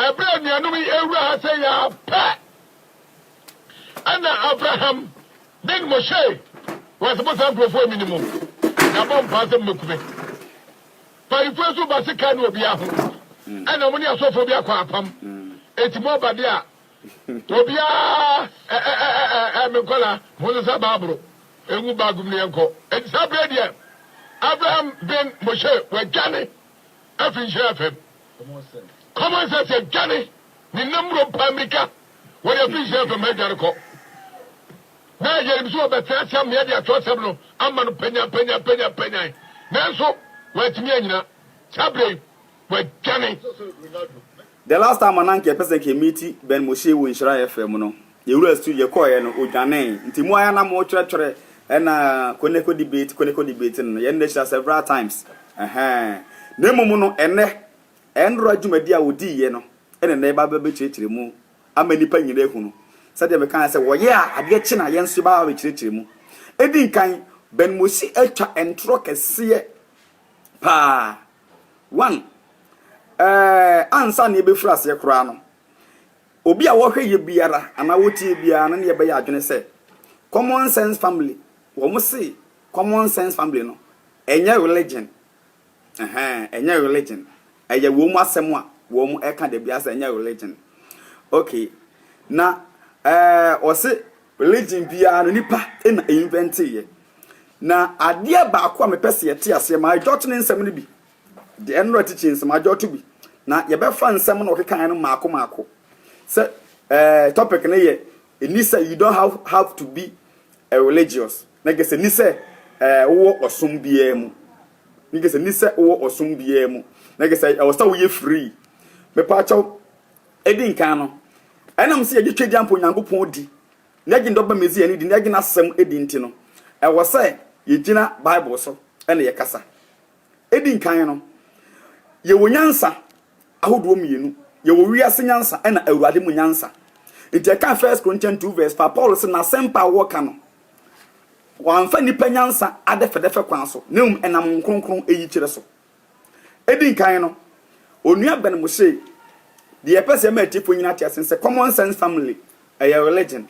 Abraham Yanumi Eura say ya pa. Anna Abraham then Moshe was supposed to perform minimum. Nabon Pastor Mukube. But if you Basikan will be a home. And only a sophobia quapam. It's more badia. Tobia Mikola, Moses Babro, Bagumnianko, and Sabradia. Abraham ben Moshe were Johnny. Afin Sheriff. Common sense, Johnny. The number of Pamika. What you please have from Medical. Now you absorb a Tassam media trustable. I'm on Pena. Now so, what's me? Sabre, where Johnny. The last time an anke person came meet Ben Moshe in Shira FM, no. You will to your coy and Ujane. Timoyana more treachery and Koneko debate, and Yendesha several times. Nemono and Rajumedia would yeno, and a neighbor baby church remove. I'm many penny lehuno. Said the mechanic said, well, yeah, I get China Yen Suba with Chichimu. Eddie kind Ben Moshe Elcha and Trock a seer. Pa. One. Ansa ne be frase ye kura no obi a wo hwe ye biara ana woti biara na ye be ya adwene se common sense family wo mo se common sense family no enye religion enye religion eye wo mo asem a wo mo eka de biara se enye religion okay na o se religion biara no nipa na invent ye na ade ba akwa me pese ye te ase ma jot ne nsem no bi the enro teachings ma jot bi na ye be fa nsem no kekan no maako say topic na ye ni say you don't have to be a religious na ge say ni say wo osom bia mu ni ge say ni say wo osom bia mu na ge say o say wo ye free me pa chaw edin kan no enam say ye twedi ampo nyankopon di na ge ndoba mezi ani di na ge na asem edin ti no e wo say ye gina bible so e na ye kasa edin kan no ye wo nyansa ahodo mienu ye wo wiase nyansa e na awurade mu nyansa nti ka 1 Corinthians 2 verse 5 Paul say na sempa wo ka no wanfa nipa nyansa adefe kwan so nem enam nkronkron eyi kire so edin kan no onua ben mo say the person ma tifo nyina tia sense common sense family a religion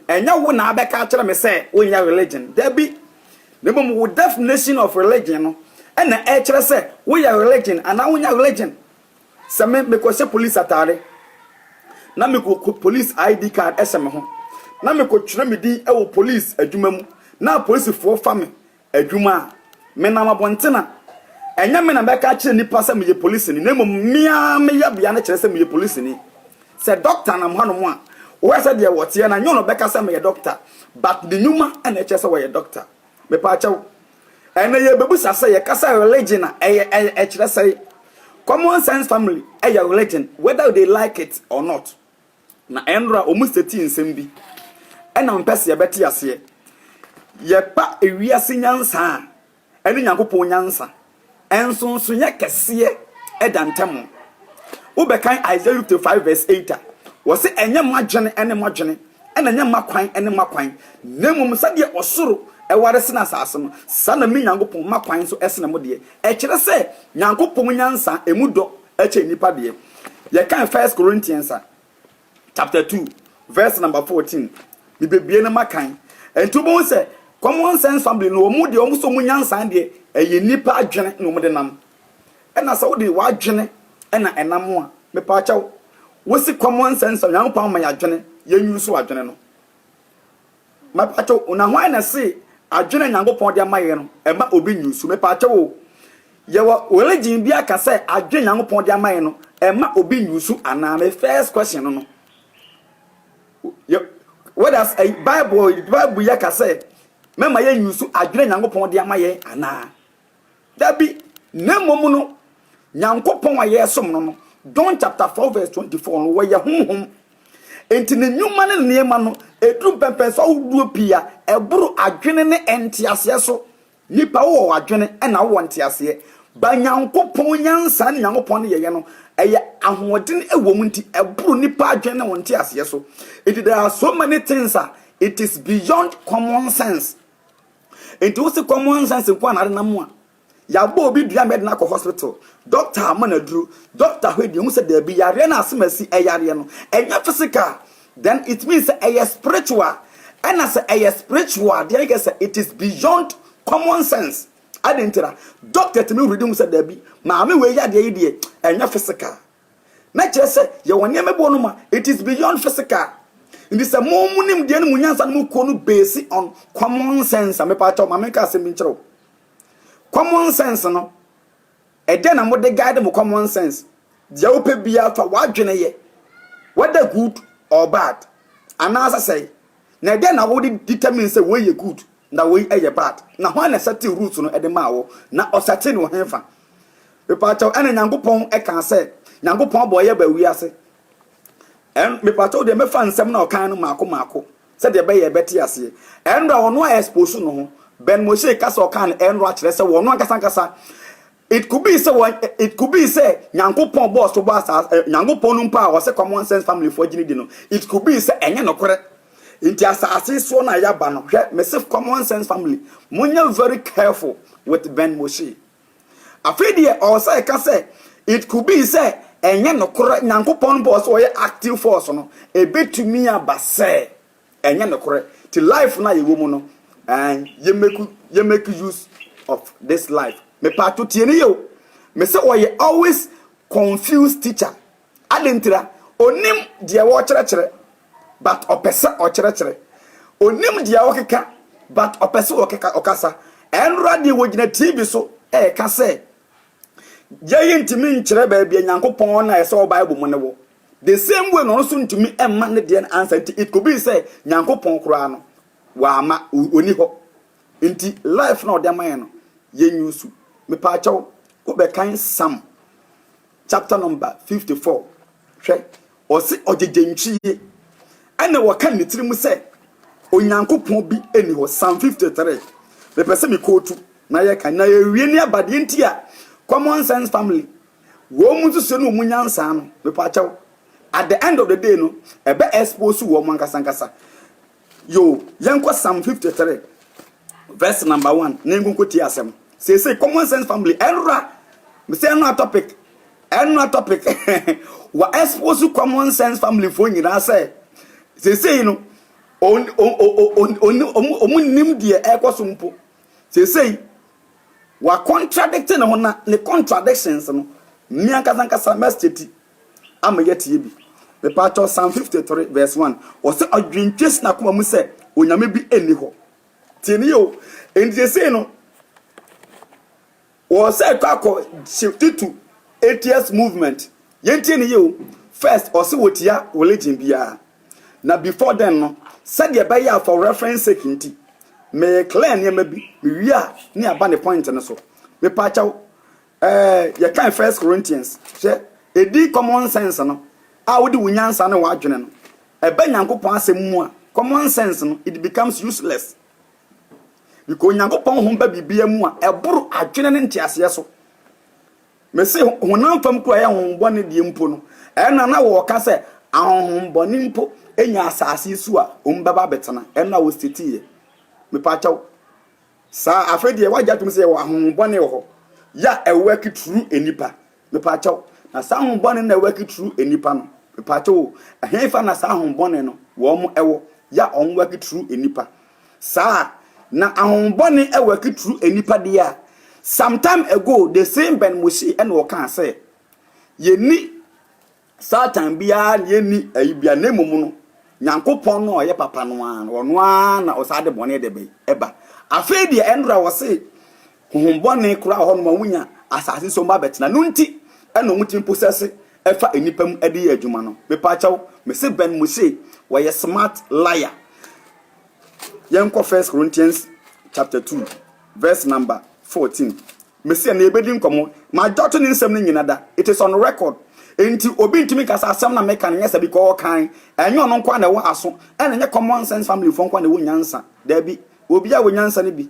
enya wo na abeka kire me say wo nya religion there be the mom definition of religion no and na kire say wo ya religion and na wo nya religion same me ko se police atare na me ko police ID card eseme ho na me ko twere me din e wo police adwuma mu na police fo fa me adwuma me na mabonte enya me na beka kire nipa se me ye police ni na mia me ya bia na kire se me ye police ni se doctor na mo no a wo se de wote na nyo no beka se me ye doctor but the nyuma and kire se wo ye doctor me pa chaw ena ye bebu sase ye kasa religion na kire se common sense family a religion whether they like it or not na enra omusteti nsem bi ena mpese ye beti ase ye pa ewiase nyansa ene nyankopon nyansa ensonso ye kese edantem wo bekan Isaiah 55 verse 8 wo se enye madwene ene madwene ena enye makwan ene makwan nemum sade osoro eware sina asase no sana mi nyankopon makwan so esena mo de e kire se nyankopon nyansa emudo eche nipa de ye kan 1 Corinthians chapter 2 verse number 14 bibebie na makan entubo se common sense family no mu de omuso mu nyansa de eye nipa adwene no mu de nam ena sa wo de wa adwene ena enam a me pa chaw wo si common sense nyankopon ma ya adwene ye nyuso adwene no ma pa chaw una hwan na se adwene nyankopon de amaye no ema obi nyusu me pa chaw ye wo religion bi aka se adwene nyankopon de amaye no ema obi nyusu ana me first question no what does a bible yaka say mema ye nyusu adwene nyankopon de amaye ana da bi nemom no nyankopon aye som no John chapter 4 verse 24 no we ye honhom enti ne nyuma ne niema no edru pempen so wuduo pia eburu adwene ne entiase so nipa wo adwene na wo entiase ba nyankopon nyansa ne nyankopon ne ye no eye ahoden ewom nti eburu nipa adwene wo entiase so there are so many things it is beyond common sense enti wo se common sense kwa na na mo a ya bo bi dua med na ko hospital doctor amanadru doctor hwe di hu se da bi yare na asemasi eyare no enya physical then it means a spiritual and as a spiritual there get say it is beyond common sense adentira doctor timi reading say da bi ma me we ya de de enya physical na kire say ye woni emebo no ma it is beyond physical in this munim de no munyansa no ko no based on common sense me pa ma me ka se mi nchiro common sense no ede na mo de guide mo common sense dia ope bia fa wadwene ye whether good or bad and as I say na ede na wo determine say we ye good na we ye bad na ho na set rules no ede ma wo na osate no henfa me pa cha ene nyankopon e kan say nyankopon boye ba wi ase en me pa cha de me fa nsem na o kan no mako say de be ye beti ase en ra ono expose no ho Ben Moshe kasa okan enro akire se wono ankasa it could be say nyankopon boss to boss nyankopon no pa o se common sense family for gini di no it could be say enye no kore inti asase so na ya ba no hwe mesif common sense family munya very careful with Ben Moshe afedi o say ka say it could be say enye no kore nyankopon boss o ye active force no e betumi abase enye no kore ti life na ye wo mu no and you make use of this life. Me part to tieni yo. Me say oye always confused teacher. Adentira onim dia wo chere but opese o chere. Onim dia wo keka but opese o keka okasa. Enra di wo gina TV so ka say ye ntimi nkyere ba bia Nyankopon na ese o Bible mo ne wo. The same way no so ntimi emma ne de answer it could be say Nyankopon kura no wa oni ho nti life na odema no ye nyusu me pa chaw ko be kan Psalm chapter number 54 hwe o se ojejenchie ene wo kan nitirimu se onyankopon bi eni ho Psalm 53 me pese me kotu na ye kan na ye wie ni abade nti a common sense family wo mu nso no munyansa no me pa chaw at the end of the day no ebe expose wo mankasankasa yo yanko Psalm 53 verse number 1 nengunko ti asem say common sense family enra me say no topic wa expose common sense family for nyina say no on nim de ekosompo say wa contradicting ho na ne contradictions no mi ankasankasa message am yeti bi the part of Psalm 53 verse 1 o se adwintwes na koma mu se onyame bi eni ho tieni yo enti se no o se kwako shift to ATS movement yentieni yo first o se wotia religion bia na before then no said ye be ya for reference sekinti me clear ne ma bi me wi a ne aba ne point ne so me pa chaw ye kan 1 Corinthians she edi common sense no a wodi wunyansa na wadwene no ebe Nyankopon asem mu a common sense no it becomes useless because Nyankopon ho ba bibia mu a eburu adwene ne ntiase so me se honam fam kura ya honbone die mpo no na wo ka se ahonbone mpo enya asase su a ombaba betena na wo stitiye me pa chaw sa afedi e wagya tum se wo ahonbone wo ya e work through enipa me pa chaw na sa ahonbone na work through enipa no me pa chaw ahefa na sa ahonbone no wo mo ewo ya on work through enipa sa na ahonbone e work through enipa dia sometime ago the same Ben Moshe and wo kan say ye ni Satan bia ye ni ayibia na mumu no Nyankopon no ye papa no an ono na osade bone de be eba afedi enra wo se honbone kura ho no mawunya asase so ma betena no nti eno mutim process efa enipam ade ye adwuma no me pa chaw me se Ben Moshe wo ye smart liar yenko 1 Corinthians chapter 2 verse number 14 me se na ebedi nkomo ma joto ni nsem ni nyinada it is on record enti obi ntimi kasa asem na meka na yesa bi ko kan enyo no nkwa na wo aso ene nye common sense family fo nkwa na wo nyansa da bi obi a wo nyansa ne bi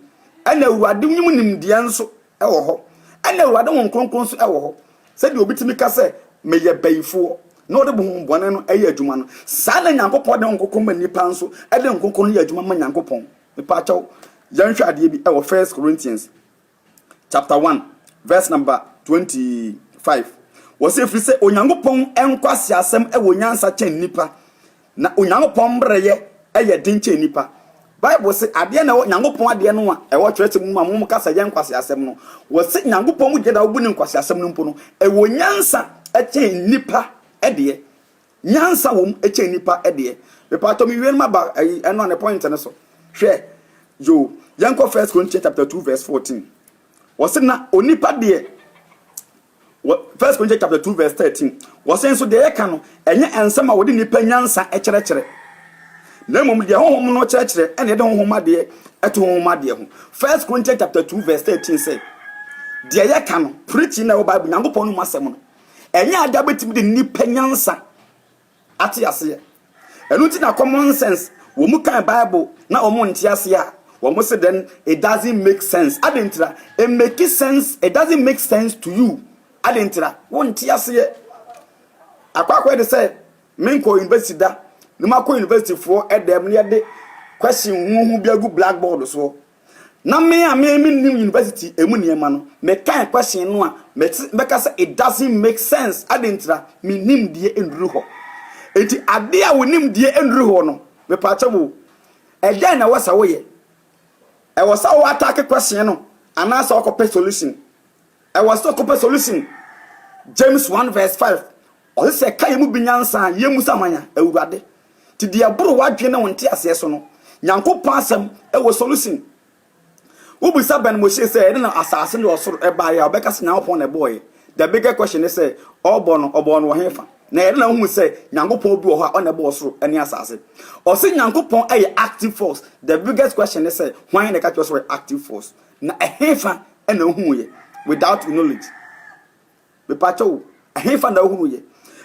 ene awurade nyum nimdie nso e wo ho ene awurade won kronkron nso e wo ho se de obi timi kasa me ye bayifo no de bo bone no e ye adwuma no sa na Nyankopon de nkokon ma nipa nso e de nkokon ye adwuma ma Nyankopon me pa chaw yanhwa ade bi e wo 1 Corinthians chapter 1 verse number 25 wɔse firi sɛ onyankopɔn enkwase asɛm ɛwɔ nyansa kyɛn nipa na onyankopɔn brɛyɛ ɛyɛ den kyɛn nipa Bible say ade na onyankopɔn ade no a ɛwɔ kyerɛsɛ mu ma mo kasa yɛ nkwase asɛm no wɔse nyankopɔn mu gyeda obu ne nkwase asɛm no mpo no ɛwɔ nyansa ɛkyɛn nipa ɛdeɛ nyansa wom ɛkyɛn nipa ɛdeɛ bepato mi wen ma ba ɛno an point ne so hwɛ yo yanko 1 Corinthians chapter 2 verse 14 wɔse na onipa deɛ 1 Corinthians chapter 2 verse 13 wɔse nso deɛ yɛka no ɛnyɛ ensɛm a wɔde nipa nyansa ɛkyerɛkyerɛ na mmom deɛ honhom no kyerɛkyerɛ ɛne de honhom adeɛ ɛto honhom adeɛ ho 1 Corinthians chapter 2 verse 13 sɛ deɛ yɛka no preaching na wɔ Bible nyankopɔn no masɛm no ɛnyɛ ada betimi de nipa nyansa ate aseɛ ɛno ti na common sense wo mu kan Bible na wo mu nte ase a wo mu se then it doesn't make sense adentra it make sense it doesn't make sense to you adentra wo nte ase akwakwa de say menko university da nima ko university for edem ne de question huhu bi agu blackboard so na me nim university emu niema no me kan question no a me ka say it doesn't make sense adentra me nim die enduru ho enti ade a wonim die enduru ho no me pa chawo edan na wasa wo ye e wasa wo attack question no anasa okope solution e wasa okope solution James 1 verse 5 o se kai mu binyansa yemu samanya awurade ti dia buru wadwe na wonte ase so no nyankopon asem e wo solution ubisa ben mo se na asase no osoro e ba ya obeka se nyankopon na boy the bigger question is say obo no wo hefa na yɛ na hu sɛ nyankopɔn bi wɔ hɔ a ɔna bɔ soro ani asase ɔsɛ nyankopɔn ɛyɛ active force the biggest question is say why na ka kyerɛ so active force na ɛhefa ɛna hu yɛ without knowledge be pacho ɛhefa na hu yɛ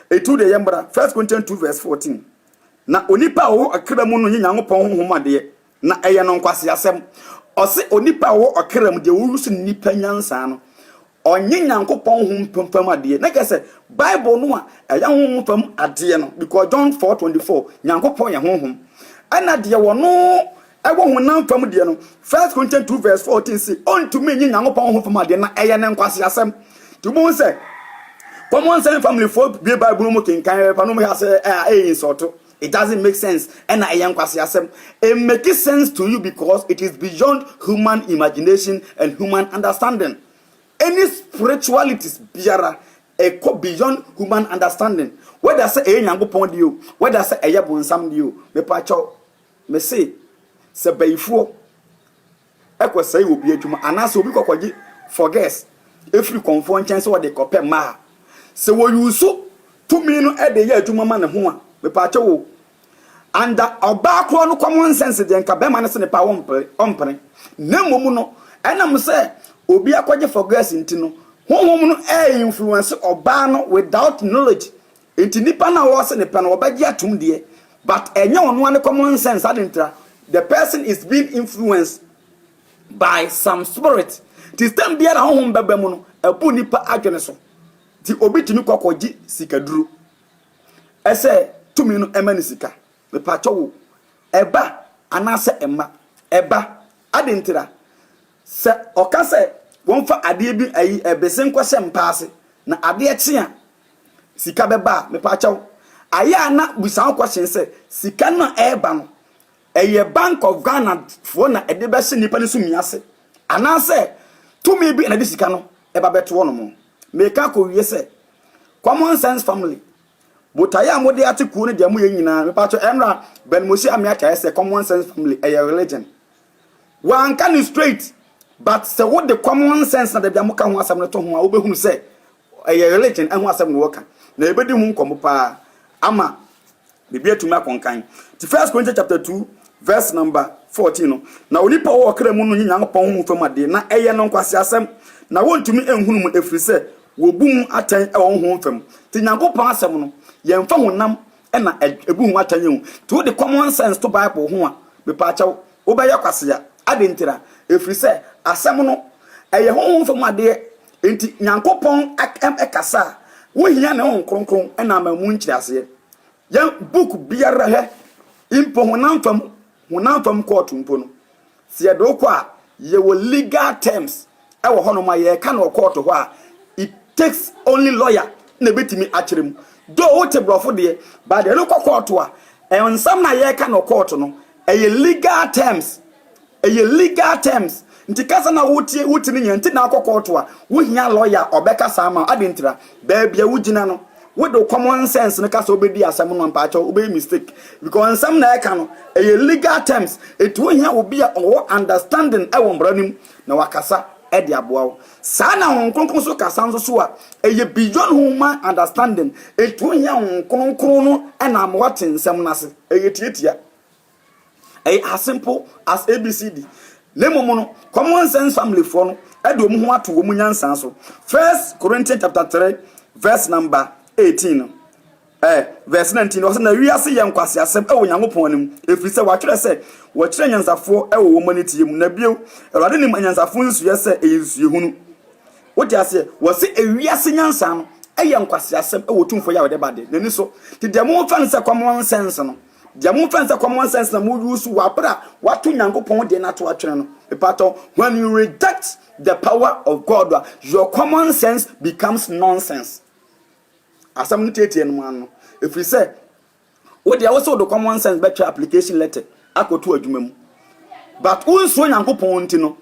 etu de yɛmbra 1 Corinthians 2 verse 14 na onipa wo akra mu no nyankopɔn honhom ade na ɛyɛ no nkwase asɛm ɔsɛ onipa wo akra mu de wo su nipa nyansa no onye nyankopɔn hom pam ade na kese Bible no a ɛyɛ hom pam ade no because John 4:24 nyankopɔn yɛ honhom ana de wɔ no ɛwɔ honam pam de no 1 Corinthians 2 verse 14 say onto me nyankopɔn hom pam ade na ɛyɛ ne nkwase asɛm tubu sɛ common sense family for be Bible mo kenkan pa no me say insult it doesn't make sense and ɛyɛ nkwase asɛm it makes sense to you because it is beyond human imagination and human understanding. Any spiritualities biara go beyond human understanding. Whether say nyankopon dio, whether say bonsam dio, me pacho me say se bayifo ekwa say obi adwuma anase obi kokwaji for guess every confront chance what they compare ma se wo yusu to me no e de ya adwuma ma ne ho a me pacho wo anda oba kro no common sense de nka be ma ne se ne pa ompre na momu no enam say obi akwaje for gas ntino honhom no influence oba no without knowledge enti nipa na wo se nipa no obaje atum de but enye ono an common sense adentra the person is being influenced by some spirit ti stem bia na honhom baba mu no abu nipa adwene so ti obi timi kokwaji sikaduro ese tumi no ema ni sika me pa chowo eba anase ema eba adentra se okase wonfa ade bi ayi ebesen kwase mpaase na ade etia sika beba me pa chawo aya na busan question se sika na eba no eye Bank of Ghana fo na ede be se nipa ne so miase anase tumi bi na de sika no eba beto no mo me ka ko wie se common sense family botaya mode ate ku no de mo ye nyina me pa chawo emra ben mo si amia ka se common sense family eye religion one can straight but say what the common sense na de bia mo ka ho asem no to ho a obehunu say eye religion ho asem no woka na ebedi hu nkomo pa ama bibia tumi akonkan ti 1 Corinthians chapter 2 verse number 14 no na onipa wo kra mu no nyankopɔn hu fam ade na eye no nkwase asem na wontumi enhunu mu efiri say wo bum atan e wo hu fam ti nyankopɔn asem no ye mfa honam e na ebu hu atan hu to the common sense to Bible ho a be pa chawo wo be yakwase ya adentira efiri say asem no eye honhom fam ade enti nyankopɔn ekasa wo hia ne hon kronkron e na mamu nkyirase ya book biara he impo honam fam court mpo no se do kwa ye wo legal terms wo hono ma ye ka no court ho a it takes only lawyer na betimi akyerem do wo te brofo de ba de no court a ensam na ye ka no court no legal terms legal terms nti kasa na wuti ni nyanti na court a wo hia lawyer obeka sama adentira ba bia wugina no with the common sense no kasa obedi asem no mpacha obey mistake because some na eka no legal terms it wo hia obi a understanding e wo mbраnim na wakasa e de aboa sa na honkonkon so kasa nso so a beyond human understanding it wo hia honkonkon no e na amwaten nsem nase tietia as simple as ABCD lemomo no common sense family for no e de omu ho ato omu nyansan so 1 Corinthians chapter 3 verse number 18 verse 19 was na wiase ye nkwase asem e wo Nyankopon anim efiri se wa twere se wo kyere nyansafo e wo maniti mu na bio erade ni nyansafo nsu ye se eyensu hunu wo ti ase wo se ewiase nyansa no e ye nkwase asem e wo tumfo ya wo de bade nani so ti de mo fan se common sense no de mo fan se common sense na mo use wa bra wa to Nyankopon de na to atwere no epato when you reject the power of God your common sense becomes nonsense. Asam ntiete no man no efiri se wo de awoso do common sense better application letter akoto adwuma mu but unso Nyankopon nti no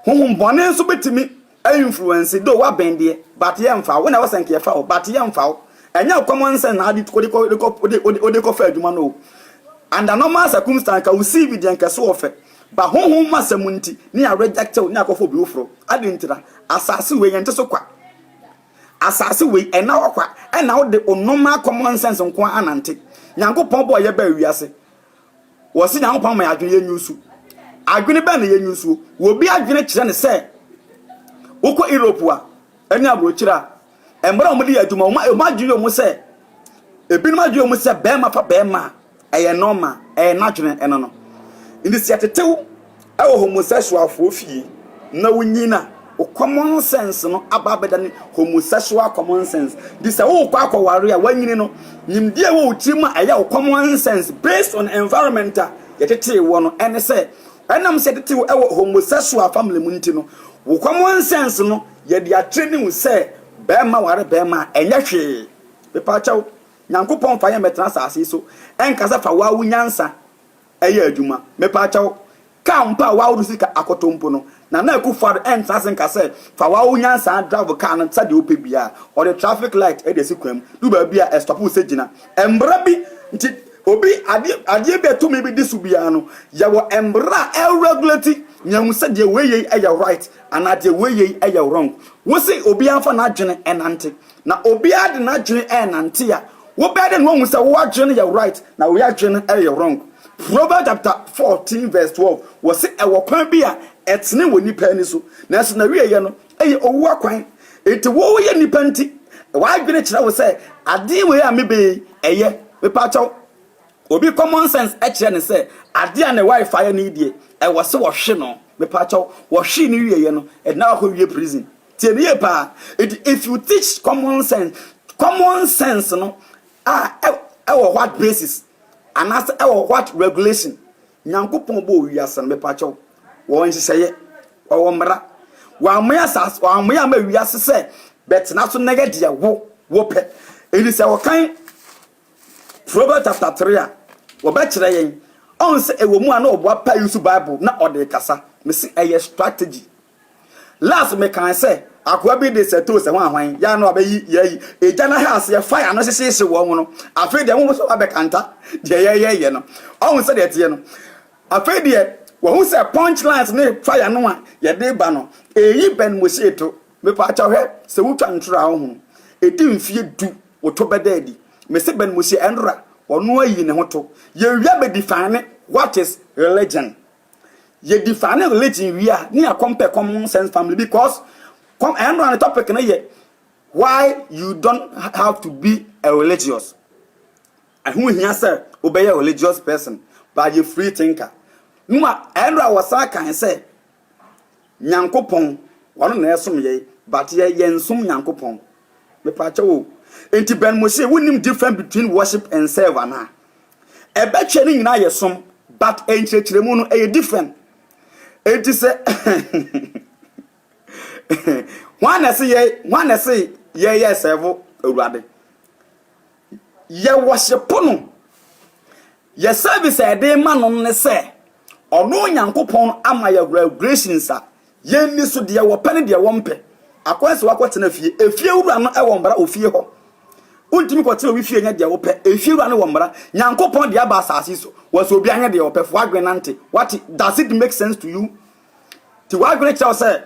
honhom bone nso betimi influence do wa bende but ye mfa wo na wo senke ye fa wo but ye mfa wo enya common sense na adi ko fa adwuma no under normal circumstance ka usi bi den kase wo fe ba honhom masam nti ni a reject ni akofo bi ofro adi ntira asase we yente so kwa asase we ena okwa ena wo de normal common sense nko anante Nyankopon bo ye ba wiase wo si Nyankopon ma adwene ye nyusu adwene ba na ye nyusu wo bi adwene kire ne se woko Europe a eni abrochira embra mo de adwuma o ma adwene mo se ebi no adwene mo se be ma fa be ma eye normal na adwene eno no indi si atetew e wo homosexual fo fie na wunyina common sense no ababeda ni homosexual common sense this wo kwa ware a wanyini no nimdie wo utima aya common sense based on environmental yetete wo no ene se enam se tete wo homosexual family mu nti no wo common sense no ye dia training se be ma ware be ma enye hwe be pa chaw Nyankopon fa ye metra asase so enkasa fa wa wunyansa eye adwuma me pa chaw ka mpa wa wo sika akotompo no na Akufo-Addo entrance nka say fa wa unyansa drive car no sade opebia or the traffic light e de sekwam du ba bia e stop se gina embra bi nti obi ade be to me bi disu bia no ya wo embra regulate nyamu se de weye e ya right and ade weye e ya wrong wo se obi afa na adwene enante na obi ade na adwene enante ya wo be de no hu se wo adwene ya right na wo adwene e ya wrong. Proverbs chapter 14 verse 12 was say ewo kwan bi a etene woni pa ni so na so na wiye no eye owu akwan eti wo ye nipa nti wa adwene kira wo say ade we a mebe eye me pa chaw obi common sense e kire ne say ade a ne wifi ya ne die e wo se wo hwe no me pa chaw wo hwe ni wiye no e na ko wiye prison tie ne ye pa if you teach common sense no ewo what basis and as what regulation Nyankopon bo wiase me pa chaw wo nhihye wo mra wa moya sas wa moya ma wiase se bet na so negative wo pe eni se wo kan Proverbs chapter 3 a wo be kire yen on se ewo mu a na obo pa use Bible na ode kasa me se eye strategy last me kan se akwa bi de se to se hwan ya na obayi yayi eja na ha se fire no hyehyehye wo no afi de wo so abekanta de ye no on se de tie no afi de wo hu se punchlines ne fire no a ye de ba no eyi ben mo se to me pa cha hwe se wutwa ntura ho hu edi mfie du wo to bedadi me se ben mo se enra wono ayi ne ho to ye wia be define what is religion. Ye define religion we are near compare common sense family because come and on the topic na ye why you don't have to be a religious. And who here say obey a religious person but you free thinker. Numa Andra was can say Nyankopon one na esom ye but ye nsum Nyankopon. Me pa cho enti ben mo say wonim difference between worship and serve ana. E be twa ni nyina ye som but enchechiremu no e different. It is One say ye servo urade. Ye worship no. Ye service a day man on ne say. Ono Nyankopon ama ya gracious a. Ye ni so de wo pene de wo mpe. Akwanse wakotena fie. Efie wura no e wo mbara ofie ho. Untimi kwotena wi fie nya de wo pe. Efie wura no wo mbara. Nyankopon de aba asase so. Was obi anya de wo pe fo agwenante. What does it make sense to you? Ti wa agwene cha say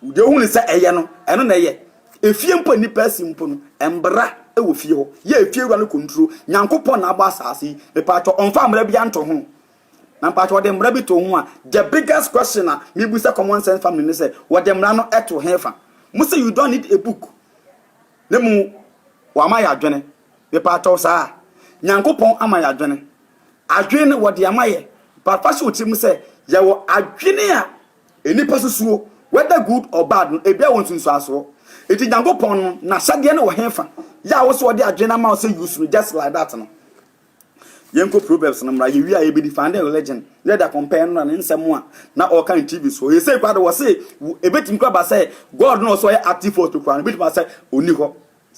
de hu ni say eye no eno na eye. Efie mpo ni person mpo no embra e wo fie ho. Ye efie wura no kontro. Nyankopon na aba asase. Me pa to onfa mbra bia nto ho. Na pa to de mbra bi to ho a the biggest question na me bu say common sense family ni say what dem mbra no eto hefa. Mu say you don't need a book. Le mu wa ma ya adwene. Me pa to sa Nyankopon ama ya adwene. Adwene wo de ama ye. But fashion uti mu say ye wo adwene a enipa susuo whether good or bad no ebia won sunsu aso. Eti Nyankopon no na hyade na wo hefa. Ya wo so de adwene ma wo say use just like that no. Yenko Proverbs number you are be defend religion. Let that compare no na nsem a na all kind TV so. He say kwado was say e betim kwa ba say God no so active for to kwan. Betim say oni ho.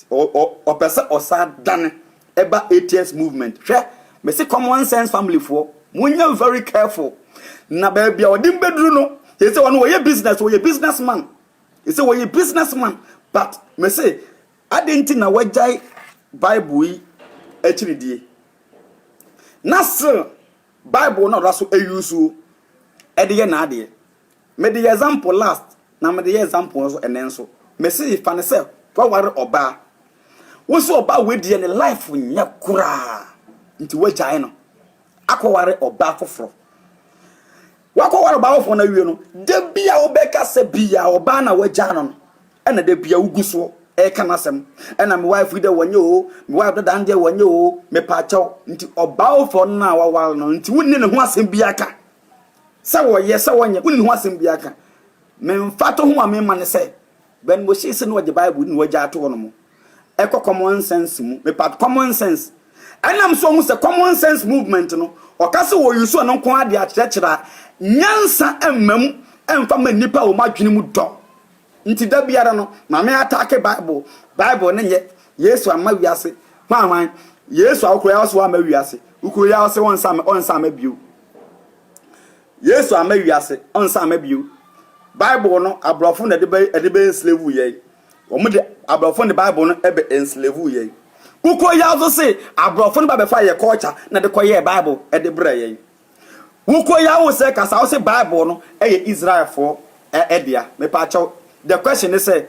O pese osa dane eba ATS movement. Hwe me say common sense family for munya very careful. Na ba bia odim bedru no. He say one way business, we businessman. He say we businessman. But me say adenti na wajai Bible yi echiri Nasr Bible na raso eyusu ediye na ade. Me the example last na me the example so enenso. Me say fa ne say kwa ware oba. Wo so oba we die ne life nya kura. Nti wagyae no. Akoware oba foforo. Wakoware oba foforo na wie no. De bia obeka se bia oba na wagya no. Ena de bia uguso e kanasem ena me wife de wonye o me wife de ande wonye o me pa chaw nti obawo for na wawal no nti wonni ne ho asem bia ka se wo ye se wonye wonni ne ho asem bia ka me mfato ho a me ma ne se ben mo shi se no the Bible ni wagya ato no mo e ko common sense mu me pa common sense ena so hu se common sense movement no o ka se wo yusu no ko ade a kyerɛkyerɛ nyansa emmam emfa ma nipa o madwene mu do nti da biara no mame attack Bible ne ye Yesu ama wiase hwan Yesu akoya waso ama wiase ukoya waso onsa ama bio Yesu ama wiase onsa ama bio Bible no abrofo na de be enslave ye omude abrofo ne Bible no ebe enslave ye ukoya waso say abrofo no ba be fa ye culture na de koye Bible e de bra ye ukoya waso say kasa waso Bible no eye Israel for edia me pa chaw. The question is say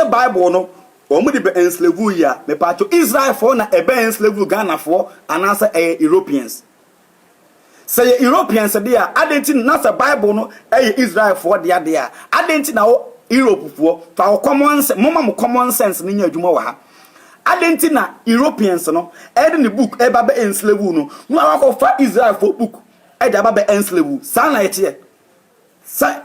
Bible no omu de enslave ya me pa to Israel for na ebe enslave Ghana for and answer Europeans. Say Europeans there identity na say Bible no Israel for there identity na Europe for common sense mo common sense ni nya adwuma wa ha identity na Europeans no the book e ba be enslave no akọ fa Israel for book e da ba be enslave sa na ete say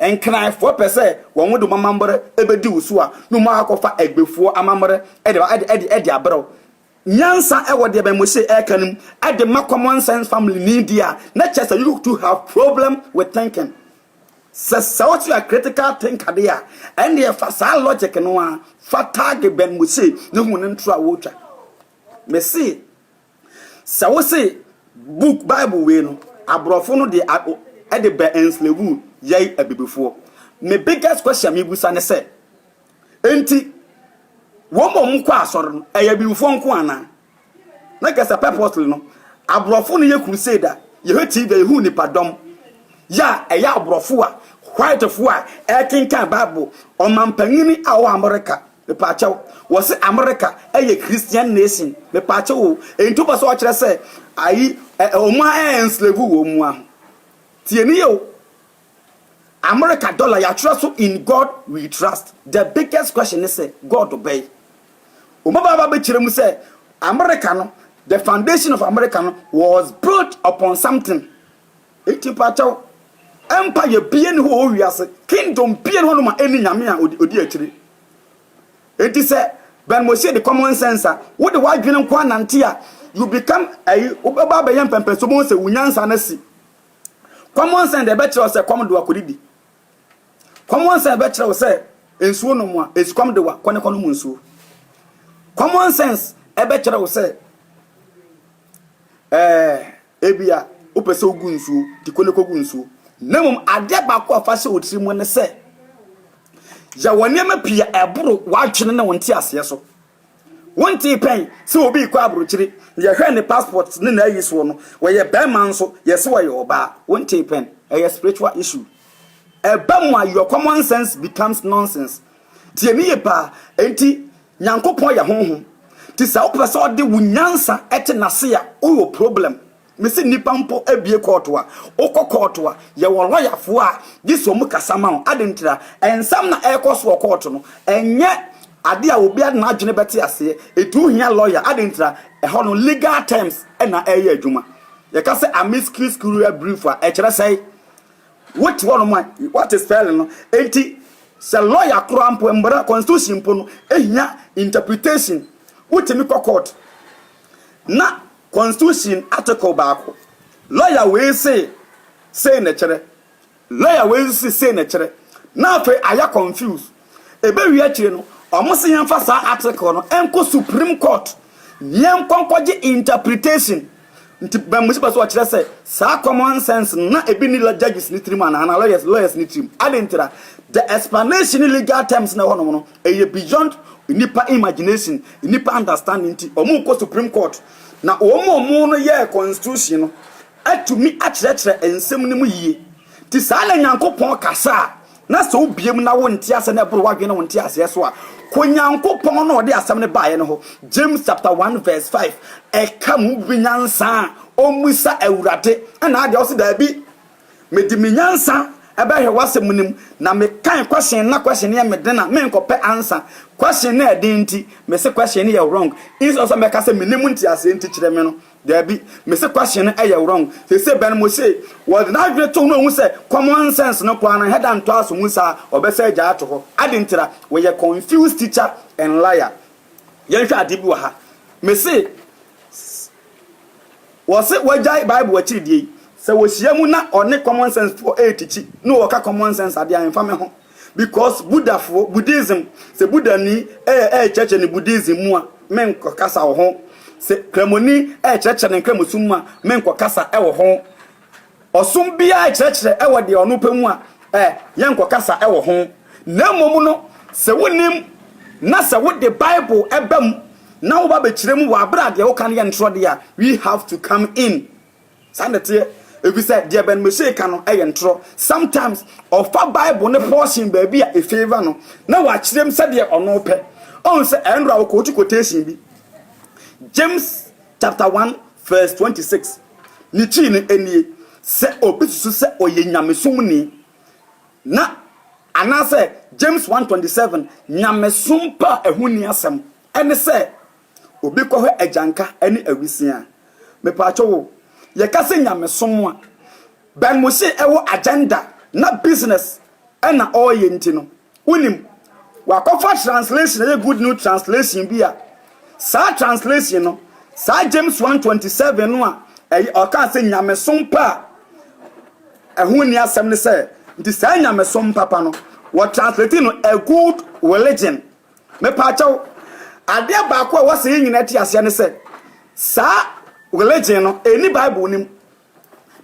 enkran for pese won wodo mamambere ebedi wusu a no ma akofa egbefuo amamere ede abrew nyansa e wode be mo se ekanim ede ma common sense family need dia na chese you to have problem with thinking so what you are critical thinker there and the fasa logic no a fatage ben mo se ne hu ne ntro a wo twa me se so wo se book Bible we no abrofo no de ede be enslave yai abibefo. Me biggest question me busa ne say enti wo mom kwa asoro no ayabifo nko ana na gasa purposely no abrofo no ye crusader ye heti be hu ni padom ya eya abrofo a white fo a ekinkan Bible o mampanyini a wo America me pachaw wo se America eye Christian nation me pachaw enti bo so o kire say ayi o ma enslave wo mu a tie ni yo America dollar ya trust in God we trust. The biggest question is say God obey. Umaba be chire mu say America no the foundation of America no was built upon something. Eti pacho empire bien ho wiase kingdom bien ho no ma eni nyame a odi akire. Eti say ben mo share the common sense wo de wa dwene kwa nante a you become ubaba be yam pempe so mo say unyansa na si. Common sense the better say come do akodidi. common sense be kire wo say ensuo no mu a esikwam de wa kone kono mu nsuo common sense e be kire wo say ebia opese ogu nsuo di kone kogu nsuo nemum ade ba ko afa se otiri mu ne say ya wonema pia eboro wadwene na wonti ase so wonti pen se obi kwa abrochiri ye hwe ne passport ne na yi so no we ye be man so ye se we oba wonti pen a spiritual issue ebamwa your common sense becomes nonsense tie ni ye pa enti nyankopon ya honhom ti sa opese ode wunyansa ete nase ya o problem mesi nipa mpo abie koto a okokoto a ye wo lawyer fo a giso mu kasama o adentira ensam na ekoso koto no enye ade a obi ad na adwene bete ase etu hia lawyer adentira ho no legal terms na eye adwuma ye ka se amicus curiae brief a e kire sai what one man what is spelling no enti se lawyer krampo embra constitution po no ehia interpretation wutimi court na constitution article baako lawyer we say na kire lawyer we say na kire na afa aya confused ebe wi akire no omo se yemfa sa article no enko supreme court yem konkoje interpretation nti ba musi ba so kire say sa common sense na ebi ni judges ni trim and lawyers ni trim adentira the explanation legal terms na hono no e beyond nipa imagination nipa understanding nti omo ko supreme court na omo no ye constitution no atumi akire ensem ni mu yie ti sala nyankopon kasa na so biem na wonti ase na bro wadwe na wonti ase so a ko nyankopon no de asem ne baaye no ho James chapter 1 verse 5 e kamu binyansa omusa awurade na ade o se da bi medi minyansa ebe hwe wasem nim na me kan question na question ya mede na me nkope answer question na edinti me se question ya wrong is also me ka se minim nti ase nti kire me no there be me se question na ya wrong se ben mo say what na dwe to no hu se common sense no kwa na head and to aso musa obese ja ato ho adintira we ye confused teacher and liar yen hwa ade bi wa ha me se was it wajai bible wa chidie se wo hia mu na one common sense for 8 no wo ka common sense ade an fa me ho because Buddhism se Buddha ni church ni Buddhism mu a men ko kasa wo ho se kramoni church ni kramusum mu a men ko kasa e wo ho osum bia church e wo de ono pa mu a yen ko kasa e wo ho na momu no se wonim na se wo the Bible ebam na wo ba be kirem wo abra de wo kan ye ntro de a we have to come in sanete. If you say dear Ben Moshe cano ntro sometimes of a Bible ne portion baby a favor no na watch them said there or no pe on say enra wo quotation bi James chapter 1 verse 26 ni chi ni enie se obisu se oye nyamesum ni na ana say James 1:27 nyamesum pa ehuni asem ene say obi ko hwe ajanka ene awisia me pa acho ye kase nyamesom a Ben Moshe ewo agenda na business na all ye ntino unim wa kofa translation ye good new translation bi a sa translation no sa James 1:27 no a o ka se nyamesom pa ehun ni asem ne se nti sa nyamesom papa no wo translate no a good religion me pa chaw ade ba ko wo se nyina ti ase ne se sa religion no any Bible nim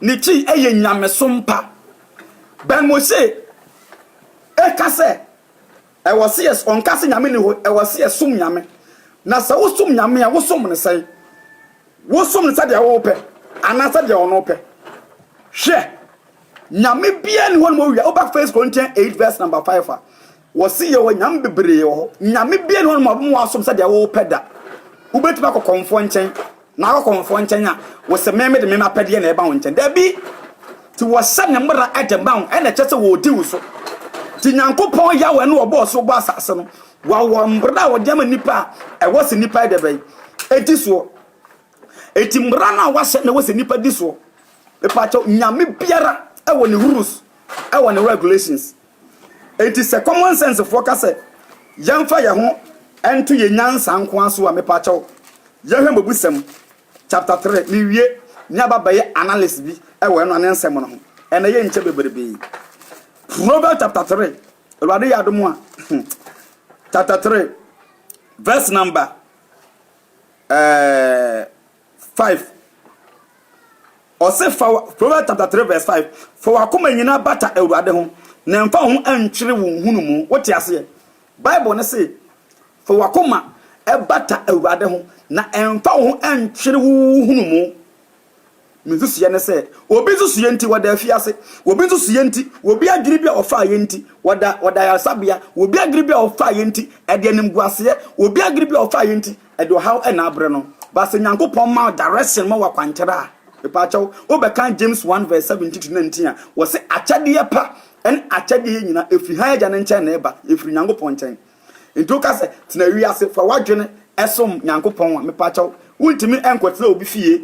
ni chi eye nyamesom pa Ben Moshe e kase e wose yes on kase nyame ni ho e wose yes sum nyame na sa wo sum nyame a wo sum ne sai wo sum ne sai de wo pe ana sai de ono pe hwe nyame bia ni ho no wi o back 1 Corinthians 8 verse number 5 a wose ye wo nyame bebre yo nyame bia ni ho no mo asum sai de wo pe da wo betima ko konfo nchen na ko konfo nchen a wo se meme de meme apede na e ba wo nchen da bi ti wo se ne mra ademba e na chese wo di wo so ti nyankopon ya we no obo so bo asase no wa wo mra wo dem nipa e wo se nipa de bai eti so eti mra na wa se na wo se nipa di so e pa cho nyame biara e wo ne rules e wo ne regulations eti se common sense for ka se yemfa ye ho ento ye nyansa nko aso a me pa cho ye hwe mabusam chapter 3 mi wie nya baba ye analysis bi e wo no ansem no ho ene ye nche beberebe Proverbs chapter 3 Awurade yɛ adom a chapter 3 verse number 5 ɔse Proverbs chapter 3 verse 5 fa wakoma nyina bata Awurade ho na mfa ho antwere wo hunu mu wote ase Bible ne say fa wakoma bata Awurade ho na mfa ho antwere wo hunu mu mizusuye ne say obi zusuye nti wada afiase obi zusuye nti obi adwiri bia ofa yenti wada yasabia obi adwiri bia ofa yenti ede animguase obi adwiri bia ofa yenti ede how na abre no ba se Nyankopon ma direction ma wakwankyera Epacho obeka James 1 verse 17 to 19 wo se akyade pa en akyade nyina efri ha agya ne nkyɛn na eba efri Nyankopon nkyɛn nto ka se tena wi ase fa wadwene esom Nyankopon a mepacho wuntimi enkotena obi fie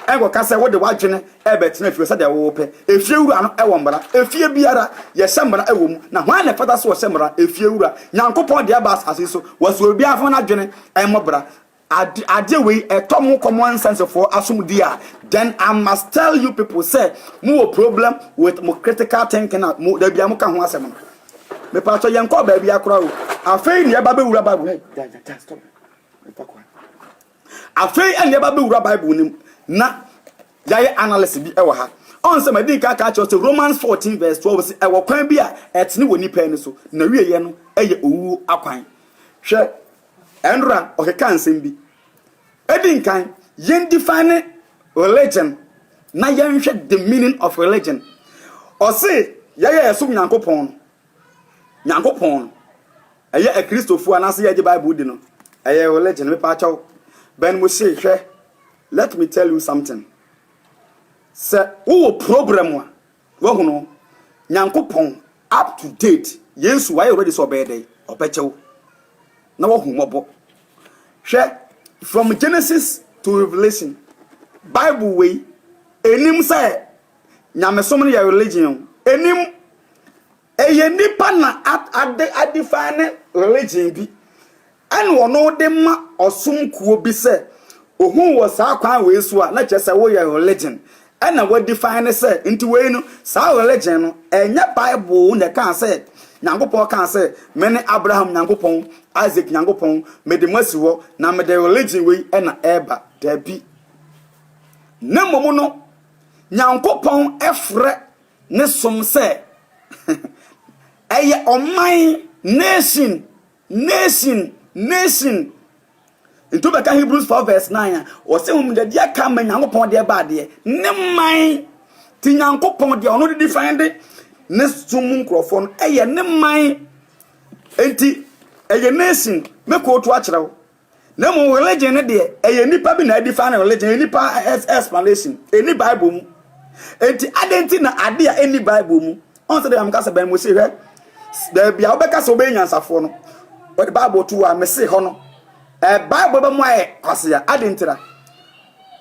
enko ka se wo de wadwene ebetena fie se de wo pe efie wura no ewo mbara efie biara ye hyemra ewo mu na hwan na fata so wo hyemra efie wura Nyankopon de aba asase so wo so obi afo na dwene emobra ade we etomo common sense for asum dia then I must tell you people say mo problem with mo critical thinking mo da bia mo ka ho asem me pa so yen ko ba bia kora o afei ne ba be wura bible stop afei ne ba be wura bible nim na yaye analysis bi e wo ha on se madin ka cho say Romans 14 verse 12 say e wo kwan bi a etene woni pa ni so na wiye no eye owu akwan hwe Endra okeka nsem bi edin kan yen define religion na yen hwe the meaning of religion o say yeye esum Nyankopon eye a Christopher anase ye Bible di no eye religion me pa chaw ben mo say hwe let me tell you something say wo problem wa wo hono Nyankopon up to date Yesu why already so bad opechew na wo humobo hwe from Genesis to Revelation Bible way enim say nyamesom ne religion enim eye nipa na define religion bi an wono de ma osum kuo bi say ohun wo sa kwan we so a na chese wo ye religion ana wo define say nti we no sa religion no enye Bible na kan say Nyankopon kan say mene Abraham Nyankopon Isaac Nyankopon me de masiwo na me de religion we na eba dabi na momo no Nyankopon efre ne som say eye oman nation into beka Hebrews 4 verse 9 o se hum de dia ka ma Nyankopon de ba de ne man ti Nyankopon de ono de define ne sum nkrofo eye ne man enti eye nation me ko to akyerew na mo religion ne de eye nipa bi na define religion nipa explanation eni Bible mu enti adenti na ade a eni Bible mu on say am ka se ben mo se hwe da bia obeka se obe nyansafo no what the Bible to a me se ho no Bible be mo aye kwase ya adentira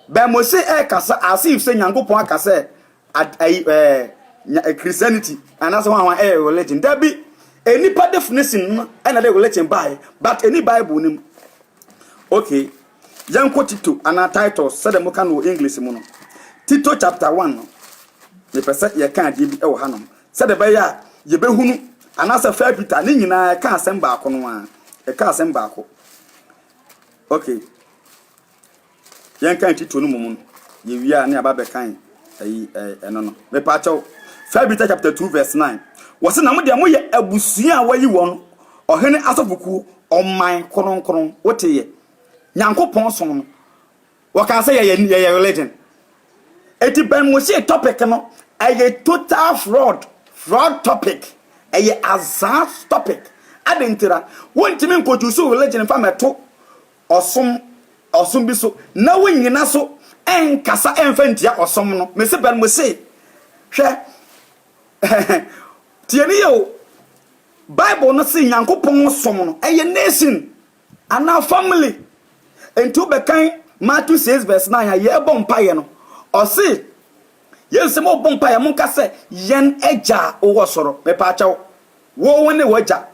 ben mo se kasa as if say Nyankopon akase Christianity and that's one religion there be any part definition and the religion by but any Bible nim okay yanko Tito and title said them can no English mu no Tito chapter 1 no the person ye kan di bi e wo hanom said the baya ye behunu anasa fa Peter ni nyina ka asem ba ko no a e ka asem ba ko okay yan kan Tito no mu ye wia na aba be kan no me pa chaw Peter chapter 2 verse 9 wose na mo de mo ye abusua wayi won ohene asofuku oman kronkron wote ye Nyankopon son no waka say ye religion eti ben mo say topic no a total fraud topic a azar topic adentira wontimi nkotusu religion fa meto osom bi so na wonyina so enkasa enfantia osom no me se ben mo say hwe tieni yo Bible no say Nyankopon som no eye nation ana family ento bekan Matthew 6 verse 9 ye bom paye no o say yes mo bom paye mo ka say yen eja wo soro me pa chawo wo woni waja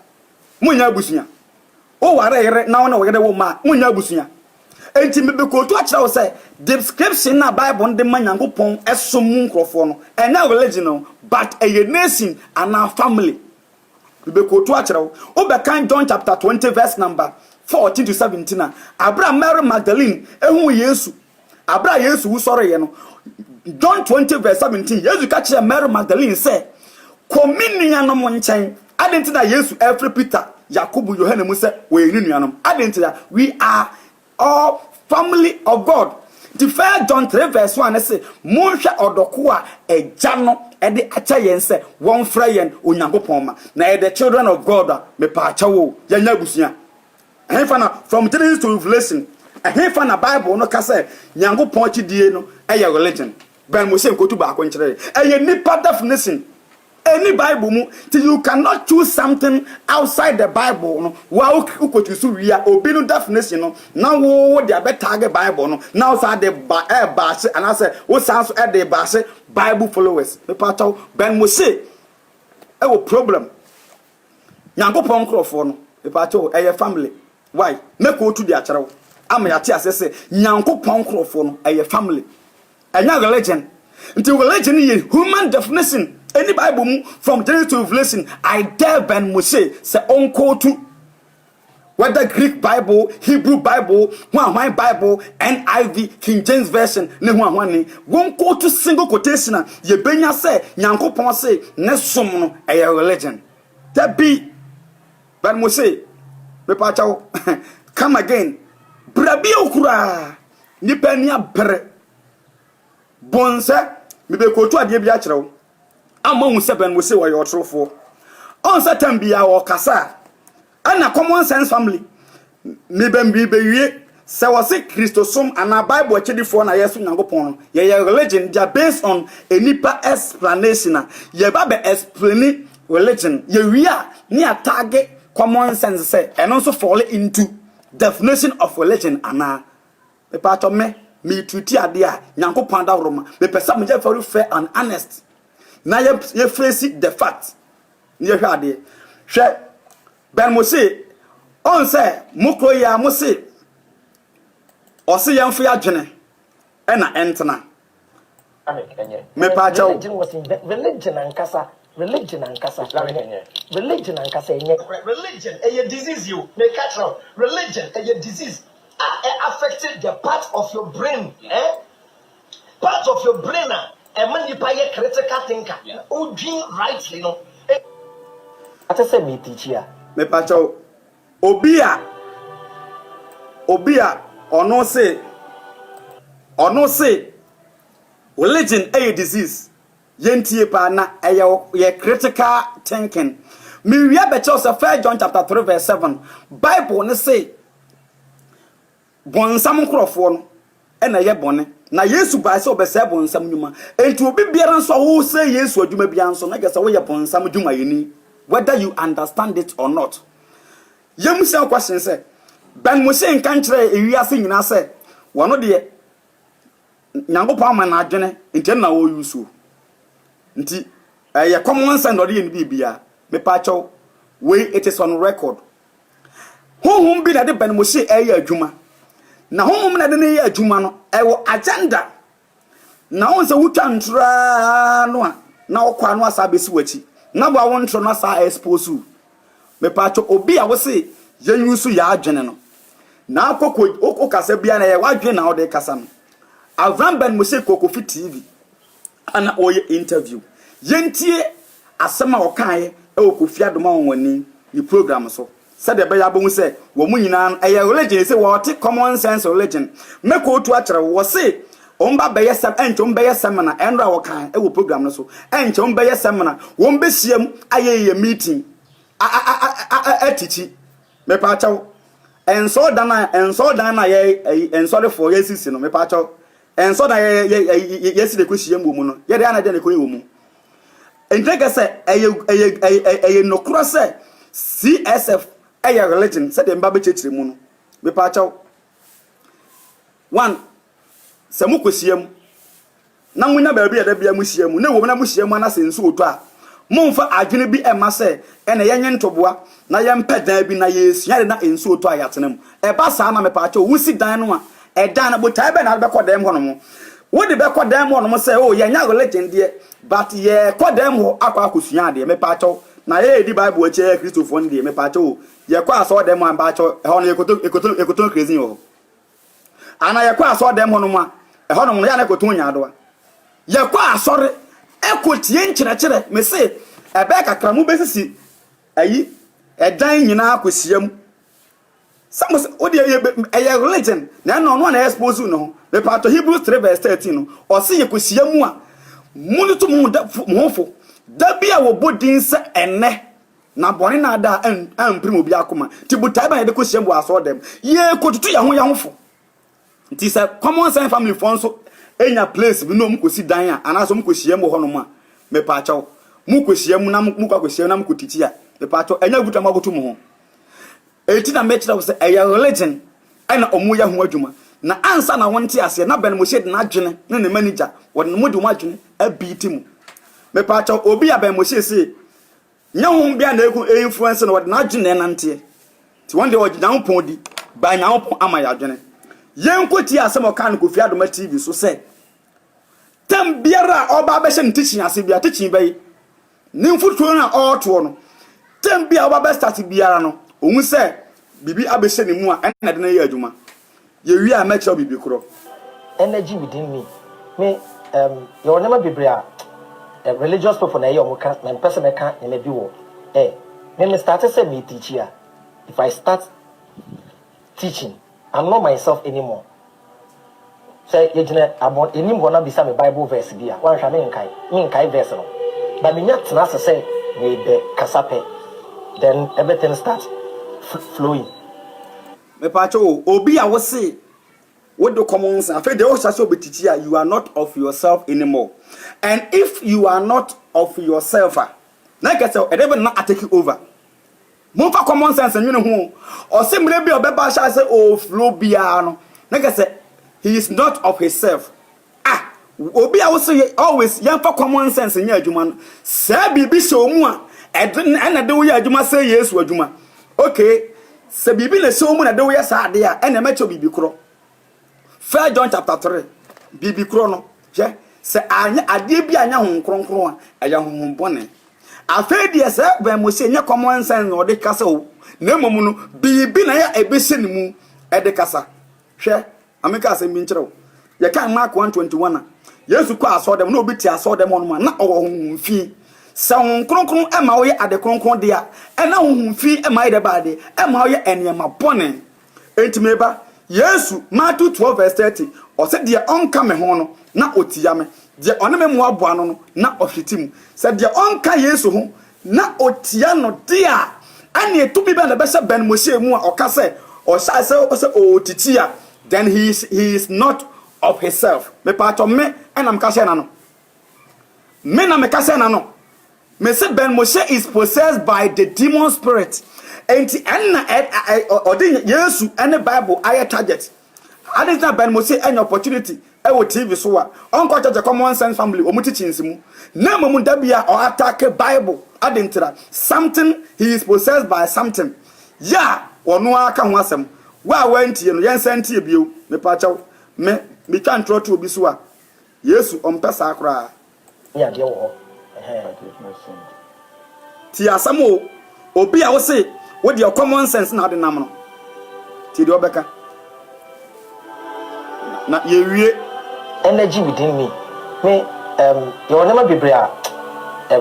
munya abusunya o ware yere na wona wo yere wo ma munya abusunya enti me be ko to akira wo say description na Bible ndem Nyankopon esom nkrofo no ena religion no but a nation and our family be ko to akyerɛw obekan John chapter 20 verse number 14 to 17 abra Mary Magdalene ehu Yesu abra Yesu wu sɔre ye no John 20 verse 17 Yesu ka kyerɛ Mary Magdalene sɛ kominiya no mo nkyɛn adenti na Yesu every Peter Yakobu Yohane mu sɛ we ni nuanom adenti na we are all family of God. The first John 3 verse 1 say monhwɛ odoko a agya no ede acha yen se won fra yen onyankopɔn ma na the children of God me pa acha wo yanya busua ehfa from Genesis to Revelation ehfa na Bible no ka say nyankopɔn chidie no eye religion ben mo se nkotu ba akɔnkyerɛ eye nipa definition any Bible mu till you cannot choose something outside the Bible no wa ukotu so wia obi no definition no na wo de abetag Bible no now say the baase and I say wo san so the baase Bible followers me pataw ben mo say e wo problem nyankopon krofo no me pataw eye family why make wo tu di akyerew am ya te asese nyankopon krofo no eye family enya religion until religion is human definition. Any Bible from Genesis to Revelation, I dare Ben Moshe say uncle to whether Greek Bible, Hebrew Bible, one Bible, NIV, King James Version, ne one won't go to single quotation. Ye benya say, Nyankopon say, Nesum a religion. That be Ben Moshe, me pacho come again. Brabi okura ni penia bre bonse me be ko to ade bia kyerɛw amon se Ben Moshe wa yotrofo on satan bia wo kasa ana common sense family me ben bi be wie se wose Christosom ana Bible akyedifo na yeso Nyankopɔn ye religion ja based on enipa explanation ye ba be explain religion ye wia ni atage common sense say and also fall into definition of religion ana me part me treat ade a Nyankopɔn da roma me pesa me very fair and honest na ye face the fact ye hwa ade hwe Ben Moshe on say mukro ya Moshe o se yemfo ya dwene e na entena me pa chawo religion and kasa religion and a disease you make catch religion a disease affected the part of your brain part of your brain and when you buy a critical thinker who dream rightly no I say me teacher me pacho obia ono say religion a disease yentie pa na ye critical thinking me wi abecho say 1 John chapter 3 verse 7 Bible ne say bonsam krofo no na ye bone na Yesu ba se obese bonsam nyuma enti obi biara nso wo say Yesu adwuma bia nso na gese wo ye bonsam dwuma yini whether you understand it or not yem say question say Ben Moshe nkan kire ewiase nyina say wono de Nyankopɔn ma na adwene enti na wo yusu nti ye common sense no de ni bia me pa chaw we it is on record honhom bi na de Ben Moshe adwuma na honhom na de ne adwuma no ewo agenda na won se wutwa ntra no a na okwa no asa besi wachi na bo won ntro no asa expose me pa chaw obi a wo se ye yusu ya adwene no na akoko okasa bia na ye wadwene na ode kasa no Avram Ben Moshe Kokofi TV ana oye interview yentie asema okaye e Kofi Adoma woni ni program so said be ya bo se wo mu nyina eye religion say what common sense religion make otu akere wo se omba be yesam enche omba yesam na enra wo kan e wo program no so enche omba yesam na wo mbe hyiam aye meeting atichi me pa chaw enso dan na ye enso de for yesisi no me pa chaw and so that yes the question mu no ye dey na dey na koyi wo mu entrega say eye no kura say CSF eye religion say dem ba be chechire mu no be pa chaw one se mu kwesiam na munya ba bia da bia mu hyiam na wo na mu hyiam na se nso oto a momfa adwene bi ema say ene yenye ntoboa na ye mpedan bi na yesu ya na enso oto a yatenam e ba sa na me pa chaw wusi dan no a edan na botai be na be kodem ho no mo wo de be kodem ho no mo say oh ye nya religion de but ye kodem ho akwa akosua de me pa chaw na ye di Bible we che Christopher ndi me pa cho ye kwa so dem an ba cho e ho no ekoto crazy ho ana ye kwa so dem ho no ma e ho no ya na ekoto nya do ye kwa asore ekotie nkyerɛkyerɛ me se ebe kakra mu besisi ayi edan nyina akosiam samos odi ye religion na no na expose no me pa to Hebrews 3:13 no o se ye kosiam a munu to mu hofo da bia wo bodin se enne na bone na da amprim obi akoma ti butai ba ye de kosiam bo aso dem ye kotutu ya hofo nti se common sense family fonso enya place bi no mu kosi dan a anaso mu kosiam ho no ma me pa chawo mu kosiam na mu kwakosiam na mu kotiti a me pa chawo enya guta magoto mu ho eti na mechira wo se eya religion ana omu ya ho adwuma na ansa na wonte ase na ben mo shed na adwene na ne manager won mo de mo adwene abiti mu me pa chawo obi aben mo se nya ho bia na eku influence na won na adwene nante ti won de wo gyan pon di ba nya pon ama ya adwene yen koti asem o kan Kofi Adoma TV so se tem biara oba be hye ntichin ase bia tichin bai ni mfutuo na oto no tem bia oba be start biara no ohun se bibi abehye ni mu a na de na ye adwuma ye wi a match bibi kro energy within me your name bibria religious people na ye omuka na person e ka na bi wo me start say me teach here. If I start teaching, I'm not myself anymore. Say you know about any gonna be some Bible verse bia one hwa me nkai verse no but me nyat na say we the kasape then everything starts flowing me pa cho obi a wo se what the common sense after the also obetichi you are not of yourself anymore, and if you are not of yourself na get say e dey not take over mo fa common sense nwene ho o se mre bi obeba sha say o flow bia no na get say he is not of himself. Obi a wo say always yan fa common sense nya adwuma no sa bibi se omu a na de wo ya adwuma say Yesu adwuma okay se bibi na se omu na de wo ya sa ade a na mecho bibi kro 1 John chapter 3 bibi kro no je se anya ade bi anya ho kronkron a aya ho bone afedi se ba mo se nya common sense no de kasa o na momu no bibi na ya ebese ni mu e de kasa hwe ameka se mi nkyerɛw ye kan Mark 1:21 na Yesu kwa asodem na obi ti asodem no ma na owo honhumfi se hon kronkron e ma wo ye ade kronkron de a e na honhumfi e ma ye de ba de e ma wo ye enema bone entimeba Yesu Matthew 12:30 o se de onka me ho no na otia me de oneme mu aboa no na ohwetim se de onka Yesu ho na otia no de a ane etubi be na be se ben mo hye mu a oka se o sha se o se o titia then he is not of himself. Me part of me and I'm kashena no. Me na me kashena no. Me say Ben Moshe is possessed by the demon spirit. Enti enna odin Yesu and the Bible aye target. Adis na Ben Moshe any opportunity e wo TV so a onko chacha common sense family o muti chinsimu. Na mamu dabia or attack Bible adintira something he is possessed by something. Ya onu aka ho asem. Wa wantie no yen sentie bio me pachaw me kan troto obi so a Yesu ompesa akra ya de wo ti asamo obi a wo se wo de common sense na de nam no ti de obeka na ye wie energy within me your name bibria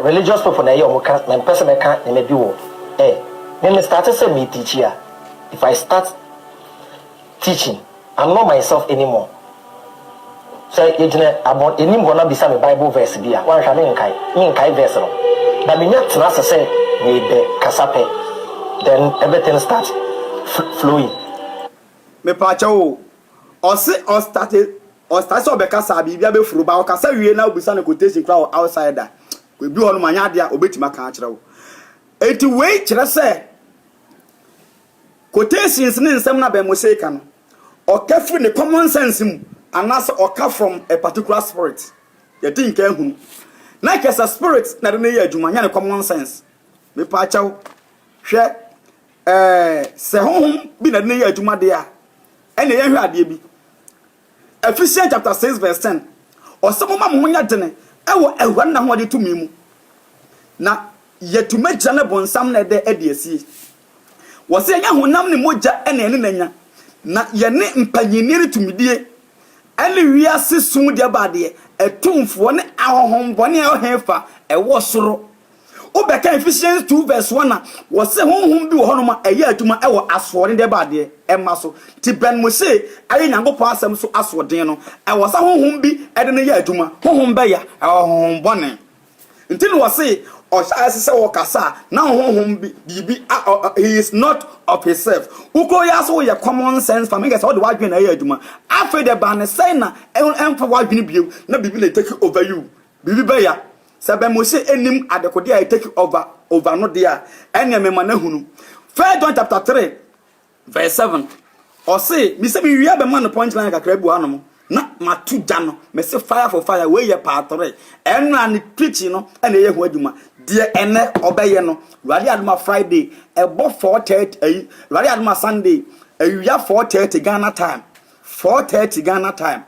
religious people na ye omuka na person e ka na bi wo me start say me teach here. If I start teaching, I'm not myself anymore. So you know about any gonna be some Bible verse bia one hwa me nkai verse no but me nyat na say we the kasape then everything starts flowing me pachawo o se o start so be kasa bibia be furu ba o kasa wie na obusa na quotation crowd outsider we bi hono manya de a obetima kan kire wo eti we kire say quotations ni nsem na be mo say ka no o careful the common sense mu anas o ka from a particular spirit you think can hu na kesa spirit na de na adwuma nya ne common sense me pa chaw hwe se honhom bi na de na adwuma de a ene ye hwe ade bi Ephesians chapter 6:10 o se mo ma mo nya dene e wo ehwa na ho de tumi mu na yetuma gyana bonsam na de adiesi wo se nya honam ne mogya ene ene nanya na ye ne mpanyinire tumidie ene wiase sum de bade etumfo ne ahohombone a ohefa ewo soro obeka Ephesians 2 verse 1 na wo se honhom bi wo honoma eye aduma ewo asore de bade ema so ti Ben Mose aye nyankopon asem so asorden no ewo sa honhom bi ede ne ye aduma honhom be ya ahohombone ntini wo se o say wo kasa na honhom bi he is not of himself uko ya so ye common sense for me guess all the wadwen na ye aduma afi de ban say na emfa wadwen biu na bibi na take over you bibi be ya se Ben Mose enim adekode I take over no dia ene me mana hunu 1 John chapter 3 verse 7 o say mi se mi wi be man point line kakra bu anom na matu jano me se fire for fire we ye part 3 enu ani preaching no ene ye ho aduma de ene obeye no Wari aduma Friday ebo 4:30 Wari aduma Sunday awia 4:30 Ghana time 4:30 Ghana time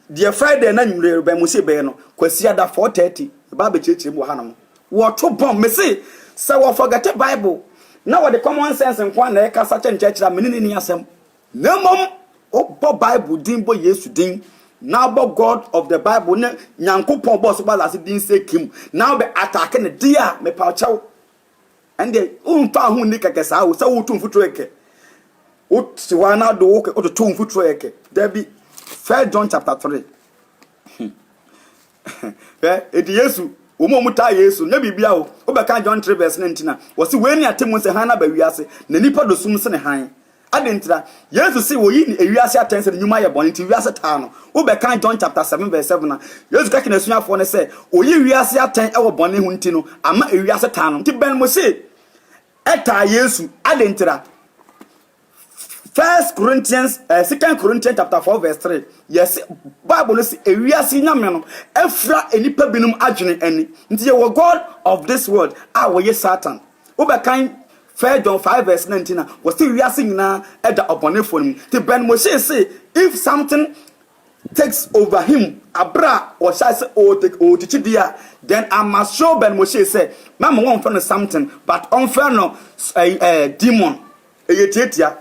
de Friday na nyumre be Mose be no kwasi ada 4:30 ba be cheche mu hanam wo to bom me se wo forget Bible na wo the common sense nkwa na e kasa chenchechira menini ni asem na mom o Bible din bo Yesu din now but God of the Bible ne nyankopon boss balase din se kim now be attack ne dia me pa chaw and the unfa hu ni keke sa wo sa wo tum futro eke o ti wa na do o to tum futro eke there be 1 John chapter 3 edi Yesu wo mo muta Yesu na bibia wo be kan John 3 verse 19 wo se we ni atemu se han na ba wiase na nipa do sum se ne han adentra Yesu se wo yi ni ewiase atense nyuma ye boni ti wiase taa no wo be kan John chapter 7 verse 7 na Yesu ka kina suafo ne se oyi wiase aten e wo boni hu nti no ama ewiase taa no ti Ben Mose eta Yesu adentra 2 Corinthians chapter 4 verse 3 yes Bible no se ewiase nyame no efra enipa binum adwene ani nti ye wo God of this world a wo ye Satan wo be kan 1 John 5 verse 19 was still wiase nyina eda obonefo nim ti Ben Mose say if something takes over him abra or shall say o tichidia then I must show Ben Mose say mama won for something but unfair no demon eyetiatia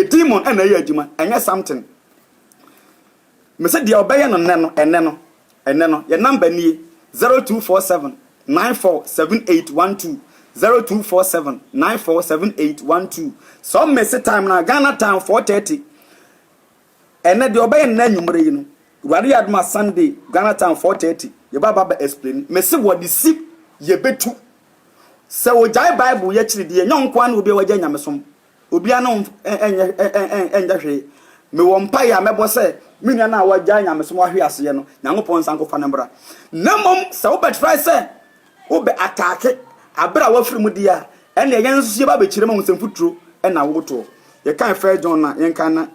demon and eyadima enya something me say dia obeye no enne no your number ni 0247 947812 0247 947812 some message time na Ghana time 4:30 ene de obey na nwumre yi no Wari aduma Sunday Ghana time 4:30 ye baba explain me se wo de si ye betu se wo jai Bible ye chiri de nyonko an obi waja nyamesom obi an enja hwe me wo mpa ya mebo se minia na waja nyamesom ahwe ase ye no nyankopon sanko fa nembra namom se wo betry se wo be attack abra wa firi mu dia ene ye nso ye ba be chire ma husem futuro ena woto ye kan 1 John na ye kan na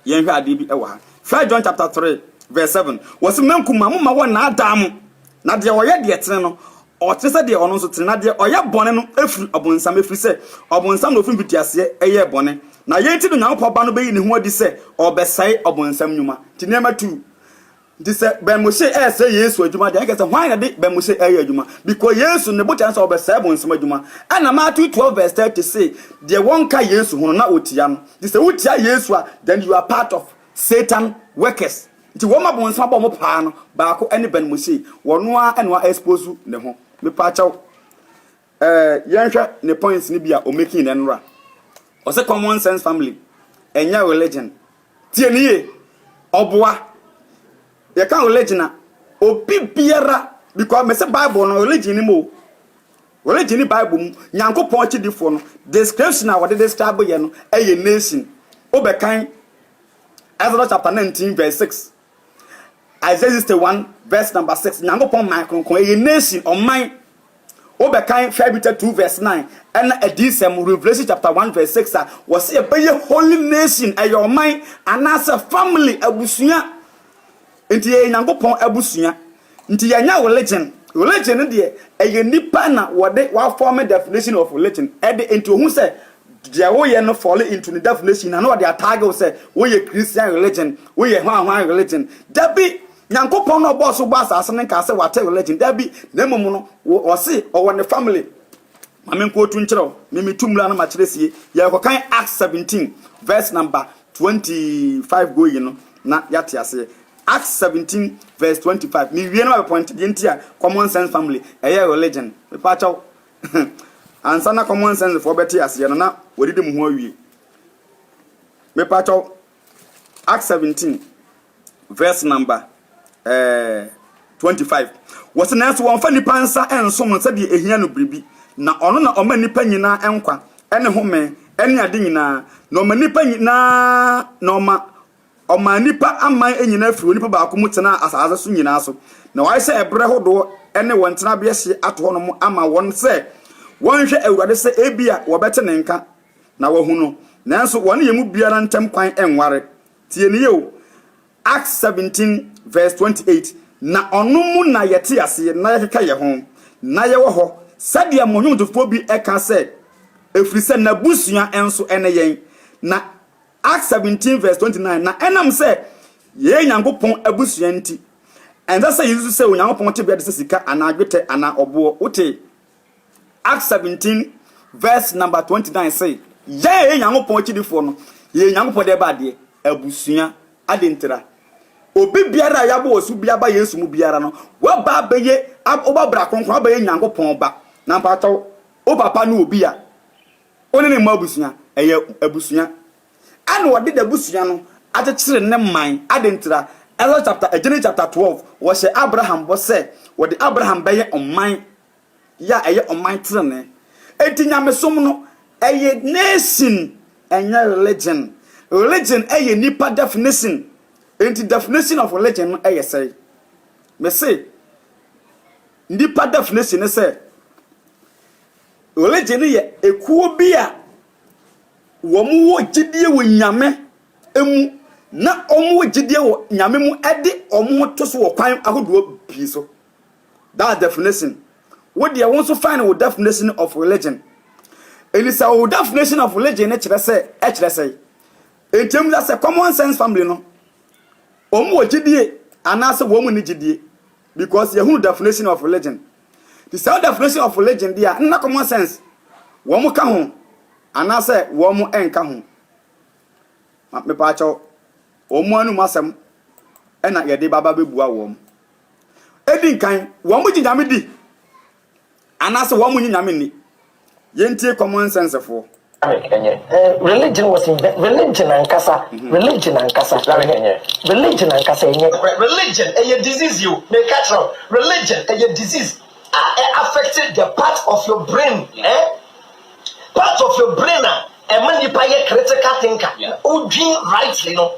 ye hwe ade bi e wa ha 1 John chapter 3 verse 7 was menkuma mama won na adam na de oye de tene no o tene se de ono so tene na de oye bone no efiri obonsam efiri se obonsam no ofiri bitiase eye bone na ye ti do nyankopɔ ba no be yi ne ho adi se obesai obonsam nyuma ti nema 2 di se Ben Mose say Yesu adwuma de I say why na de Ben Mose adwuma because Yesu ne botan say obesai obonsam adwuma ana Matthew 12 verse 30 say de won ka Yesu hono na otia no di se wotia Yesu a then you are part of Satan workers nti wo ma bonsam ba mo paa no ba ko ani Ben Mose wono a ene wa expose ne ho me pa chaw yenhwa ne points ni bia o making ne nra o say common sense family enya religion tie ni ye oboa ye kan religion a obi biara because me say Bible no religion ni mo religion ni Bible mu Nyankopon chidifo no description a wode describe ye no eye nation obekan Exodus chapter 19 verse 6 Isaiah 61 verse number 6 Nyankopon man kronkron eye nation on mine obekan Philippians 2 verse 9 and Edisem Revelation chapter 1 verse 6 was a be holy nation ayo man and as a family abusua enti ye Nyankopon abusua enti ye nya religion de eye nipa na wode wa form definition of religion e de enti ohun say dia wo ye no fall into the definition na no dey target say wo ye Christian religion wo ye hwan religion dabi Nyankopon no boss bo asase ne ka say wate religion dabi na mum no wo se o won family Mamen ko tun kyerɛw me tumla na ma kyerɛ sie ya ko kan Acts 17 verse number 25 go yi no na yate ase Acts 17 verse 25 me wie na my point de ntia common sense family religion me pa chaw ansa na common sense for beti ase no na wodidi mu ho awie me pa chaw Acts 17 verse number 25 was na so won fa nipa nsa ensom se de ehia no bribi na ono na oma nipa nyina enkwa ene home ene ade nyina na oma nipa nyina na oma nipa aman enyina firi nipa ba ko mutena asase so nyina so na wai se ebre hodo ene wontena be hye ato no ama won se won hwe awurade se ebia wo bete ne nka na wahu no nanso won yemu biara ntem kwan enware tie ne yo Acts 17 verse 28 na ono mu na yete ase na yekeka ye ho na ye wo ho sadia monwotofo bi eka se efiri se na busua enso ene yen na Acts 17 verse 29 na enam se ye nyankopon abusua nti enza se yesu se onyankopon te biade se sika ana adwete ana obo wote Acts 17 verse number 29 say ye nyankopon chidifo no ye nyankopon de ba de abusua adentra obi biara ya bo osu bia ba yesu mu biara no wa ba beye oba bra kronkron abaye nyankopon ba na mpato o papa no obi a oni ne ma abusua eye abusua ana wode da abusua no akyekere ne man adentra Genesis chapter 12 wo se Abraham bo se wode Abraham beye oman ya eye oman trene etinyame no eye nation enya religion eye nipa definition enti definition of religion eye say me say nipa definition say religion ye ekuo bi a wo mu wo gidie wo nyame emu na omu wo gidie wo nyame mu ede omu to so wo kwan ahodo bi so that definition what they want to find with definition of religion it is a definition of religion e kire say in terms as a common sense family no omu wo gidie anase wo mu ni gidie because you who definition of religion the self definition of religion dia na common sense wo mu ka ho anase wo mu enka ho me pa cho omu anu masem e na yede baba bebua wo mu edin kan wo mu ginyame di anase wo mu nyame ni yentie common sense for religion was in religion and kasa religion and religion a disease you make catch religion a disease affected the part of your brain part of your brain and when you pay critical thinker who dream rightly no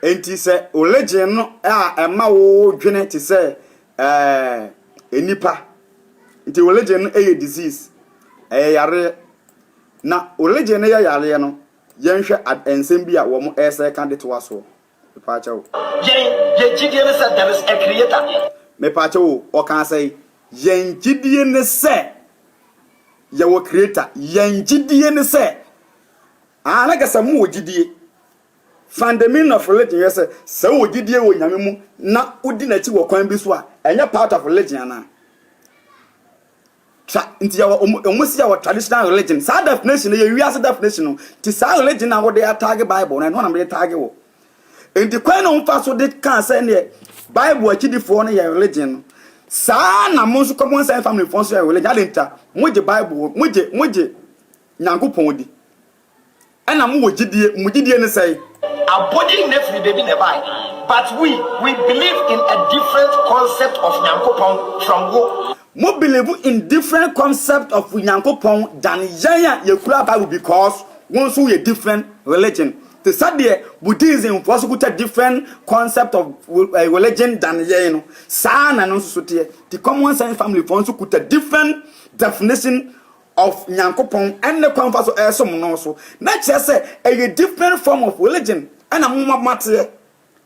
enti se religion no ema wo dwene ti se enipa nti religion a disease yare na religion ya yare no yenhwe ensem bi a wo mo ese kan de to aso pa chawo ye gidie ne say there is a creator me pa chawo o kan say yen gidie ne say ye wo creator yen gidie ne say ana ga samu wo gidie fundamental of religion yes say wo gidie wo nyame mu na udi na chi wo kwan bi so a enya part of religion na inti ya omusi ya traditional religion sa definition ye wiase definition no ti sa religion na wo de tag bible na no na me tag wo inti kwan no mfa so de kan say ne bible akidifo no ye religion sa na mo so common sense family fon so ye religion adenta moje bible moje nyankopon di ena mo wogidie ne say abodi nefri baby nebai but we believe in a different concept of nyankopon from wo mo believe in different concept of nyankopon than ye kura Bible because one so a different religion the sadie Buddhism was a different concept of religion than ye no sa na no so te the common sense family for so a different definition of nyankopon and the conference so esom no so na che say a different form of religion and amuma mate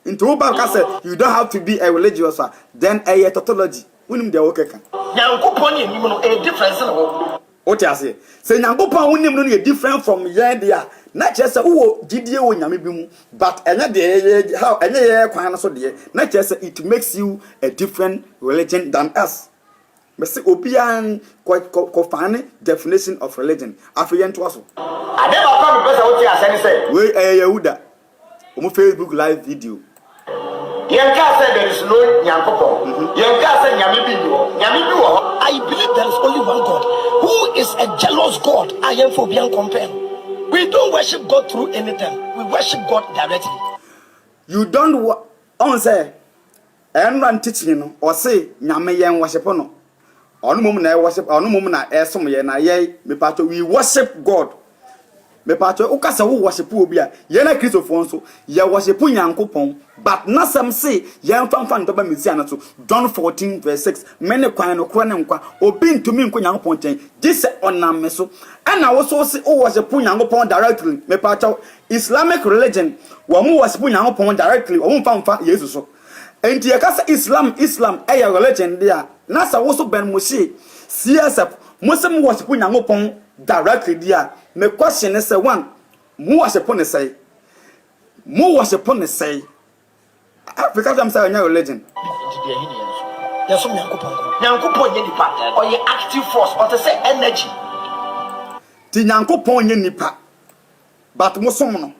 into Bible say you don't have to be a religious then a tautology unim de okeka nyankopon ni nim no a difference no o ti ase say nyankopon unim no a different from ye dia na che say wo gidie wo nyame bi mu but enye de how enye ye kwan so de na che say it makes you a different religion than us me say obian ko fane definition of religion afiye nto aso I never come because I want to say we Yehuda omo Facebook live video Yanka said there is no Nyankopon. Yanka said Nyame bi ni wo. Nyame bi wo. I believe there is only one God who is a jealous God. I am for being compared. We don't worship God through anything. We worship God directly. You don't on say and teaching no or say Nyame yen worship no. Onu mum na worship, onu mum na esom ye na ye me pato we worship God. Me pato ukasa wo worship obi a ye na Christopher nso ye worship Nyankopon but na some say ye mfamfa ntoba mesi ana so John 14:6 mene kwan no kro ne nkwa obi ntumi nko Nyankopon ten gise onam me so ana wo so say o worship Nyankopon directly me pato Islamic religion wo mu worship Nyankopon directly wo mfamfa Jesus so enti ye kasa Islam eya religion dia na sa wo so Ben Moshe CSF Muslim worship Nyankopon directly dia me question is one mu worship ne say Africa them say your religion There's some Nyankopon ye nipa or ye active force or to say energy ti Nyankopon ye nipa but musom no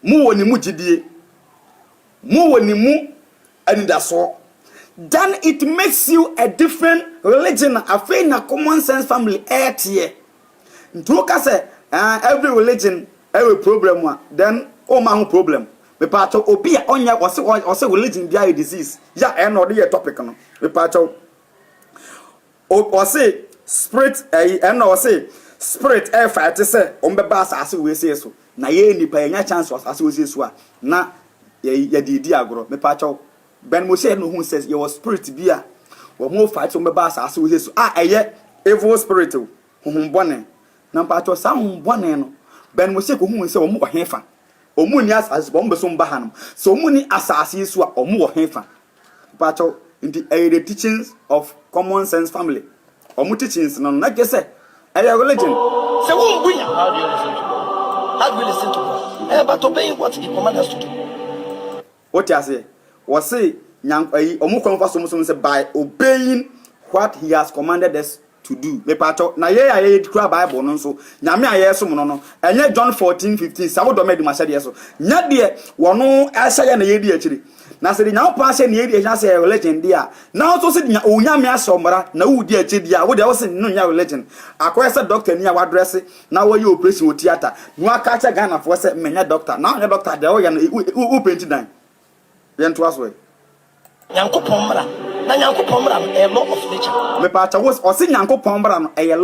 mu woni mu gidie mu woni mu anidaso then it makes you a different religion afei na common sense family here ntuka say every religion every problem then o ma ho problem me pato obi a onya ose religion dia disease ya no dey topic no me pato o say spirit no say spirit fight say o mbeba asase we say so na ye nipa nya chance asase we say so a na ya didi agro me pato Ben Moshe no who says your spirit be a wo mo fight o mbeba asase we say so eye evil spirit ho bone na pato sa ho bone no Ben Moshe ko hu say o mo hefa omu ni asase bo mbe so mba hanum so omu ni asase so a omu wo hefa pato in the teachings of common sense family omu teachings no na je say religion say won bunya. How do you listen to God but obeying what he commands us to do. What you say was say omu konfa so say by obeying what he has commanded us to do me pato na ye kura Bible no so nyame ayeso mo no enye John 14:15 sa wo do me di masade so nya de wono asaya na ye di akiri na se nya opa ase na ye di nya se religion dia na so se nya onyame asomra na wo di akiri dia wo de wo se no nya religion akoya se doctor ni a wadress na wo ye operation o theater no aka cha Ghana fo se menya doctor na nya doctor de wo ya na wo penti dan ye nto aso Nyankopon mra na Nyankopon mra a law of nature me pato wo o se Nyankopon mra no e